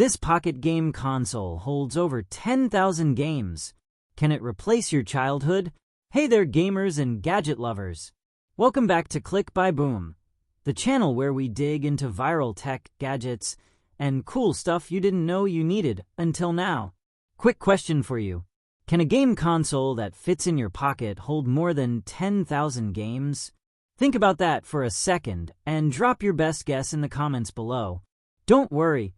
This pocket game console holds over 10,000 games. Can it replace your childhood? Hey there, gamers and gadget lovers. Welcome back to Click by Boom, the channel where we dig into viral tech, gadgets, and cool stuff you didn't know you needed until now. Quick question for you. Can a game console that fits in your pocket hold more than 10,000 games? Think about that for a second and drop your best guess in the comments below. Don't worry,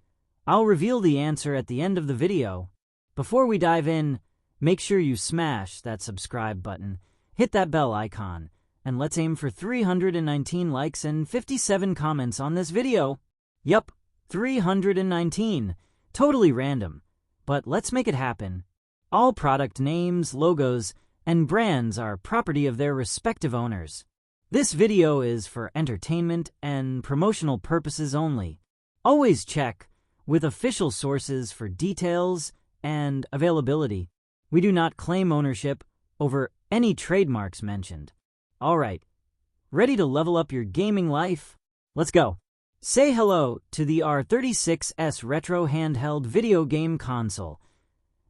I'll reveal the answer at the end of the video. Before we dive in, make sure you smash that subscribe button, hit that bell icon, and let's aim for 319 likes and 57 comments on this video. Yup, 319. Totally random, but let's make it happen. All product names, logos, and brands are property of their respective owners. This video is for entertainment and promotional purposes only. Always check with official sources for details and availability. We do not claim ownership over any trademarks mentioned. Alright, ready to level up your gaming life? Let's go! Say hello to the R36S Retro Handheld Video Game Console,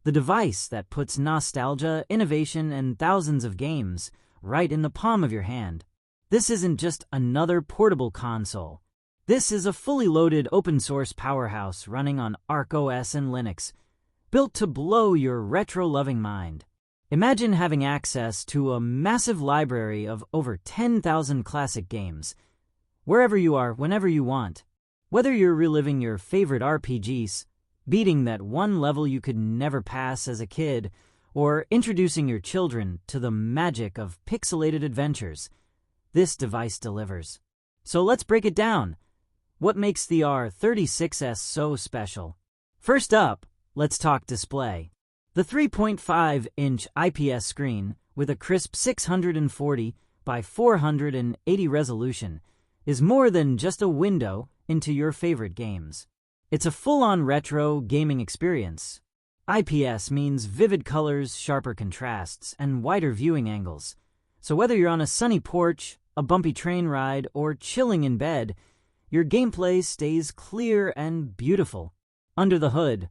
the device that puts nostalgia, innovation, and thousands of games right in the palm of your hand. This isn't just another portable console. This is a fully loaded open-source powerhouse running on ArkOS and Linux, built to blow your retro-loving mind. Imagine having access to a massive library of over 10,000 classic games, wherever you are, whenever you want. Whether you're reliving your favorite RPGs, beating that one level you could never pass as a kid, or introducing your children to the magic of pixelated adventures, this device delivers. So let's break it down. What makes the R36S so special? First up, let's talk display. The 3.5-inch IPS screen with a crisp 640 by 480 resolution is more than just a window into your favorite games. It's a full-on retro gaming experience. IPS means vivid colors, sharper contrasts, and wider viewing angles. So whether you're on a sunny porch, a bumpy train ride, or chilling in bed, your gameplay stays clear and beautiful. Under the hood,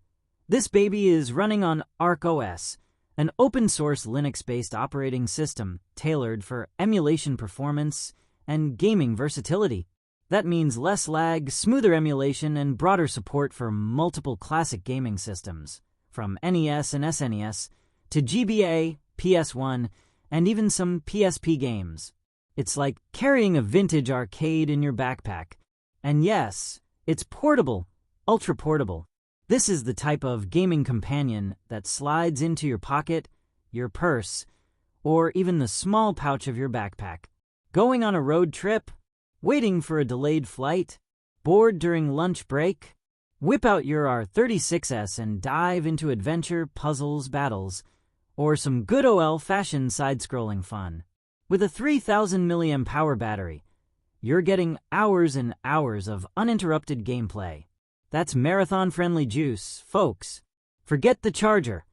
this baby is running on ArkOS, an open-source Linux-based operating system tailored for emulation performance and gaming versatility. That means less lag, smoother emulation, and broader support for multiple classic gaming systems, from NES and SNES to GBA, PS1, and even some PSP games. It's like carrying a vintage arcade in your backpack. And yes, it's portable, ultra-portable. This is the type of gaming companion that slides into your pocket, your purse, or even the small pouch of your backpack. Going on a road trip? Waiting for a delayed flight? Bored during lunch break? Whip out your R36S and dive into adventure, puzzles, battles, or some good old-fashioned side-scrolling fun. With a 3,000 mAh battery, you're getting hours and hours of uninterrupted gameplay. That's marathon-friendly juice, folks. Forget the charger.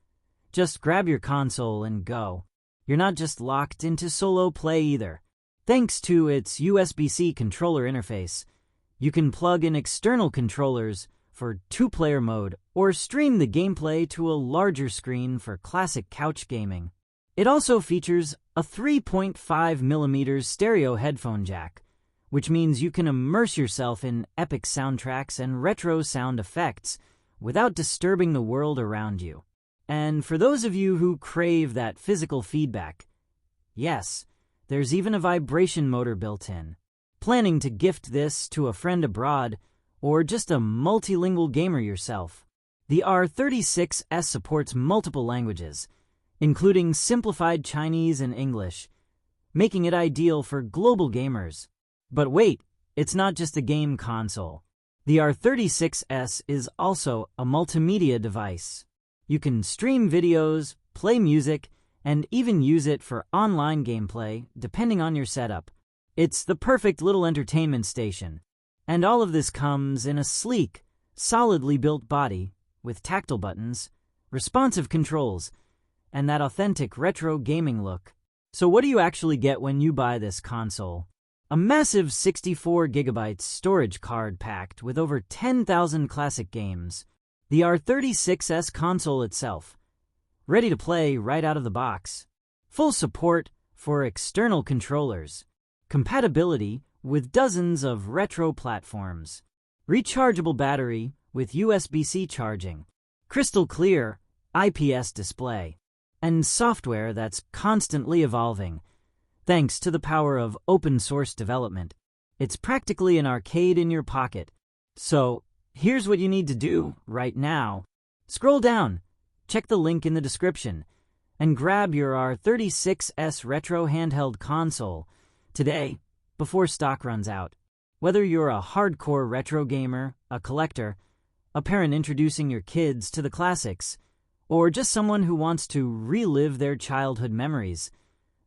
Just grab your console and go. You're not just locked into solo play either. Thanks to its USB-C controller interface, you can plug in external controllers for two-player mode or stream the gameplay to a larger screen for classic couch gaming. It also features a 3.5mm stereo headphone jack, which means you can immerse yourself in epic soundtracks and retro sound effects without disturbing the world around you. And for those of you who crave that physical feedback, yes, there's even a vibration motor built in. Planning to gift this to a friend abroad or just a multilingual gamer yourself? The R36S supports multiple languages, including simplified Chinese and English, making it ideal for global gamers. But wait, it's not just a game console. The R36S is also a multimedia device. You can stream videos, play music, and even use it for online gameplay, depending on your setup. It's the perfect little entertainment station. And all of this comes in a sleek, solidly built body with tactile buttons, responsive controls, and that authentic retro gaming look. So what do you actually get when you buy this console? A massive 64GB storage card packed with over 10,000 classic games, The R36S console itself, ready to play right out of the box. Full support for external controllers, compatibility with dozens of retro platforms, rechargeable battery with USB-C charging, crystal clear IPS display, and software that's constantly evolving. Thanks to the power of open source development, it's practically an arcade in your pocket. So, here's what you need to do right now. Scroll down, check the link in the description, and grab your R36S Retro Handheld Console today before stock runs out. Whether you're a hardcore retro gamer, a collector, a parent introducing your kids to the classics, or just someone who wants to relive their childhood memories,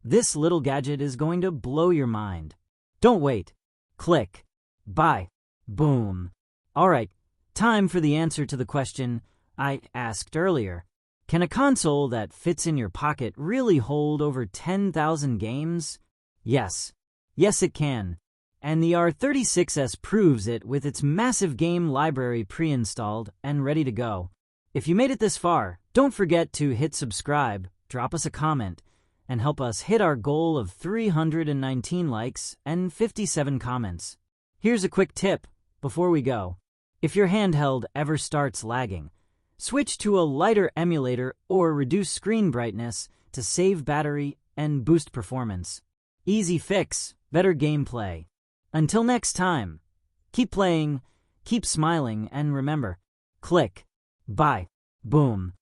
this little gadget is going to blow your mind. Don't wait. Click. Buy. Boom. Alright, time for the answer to the question I asked earlier. Can a console that fits in your pocket really hold over 10,000 games? Yes. Yes, it can. And the R36S proves it with its massive game library pre-installed and ready to go. If you made it this far, don't forget to hit subscribe, drop us a comment, and help us hit our goal of 319 likes and 57 comments. Here's a quick tip before we go. If your handheld ever starts lagging, switch to a lighter emulator or reduce screen brightness to save battery and boost performance. Easy fix, better gameplay. Until next time, keep playing, keep smiling, and remember, click, buy, boom.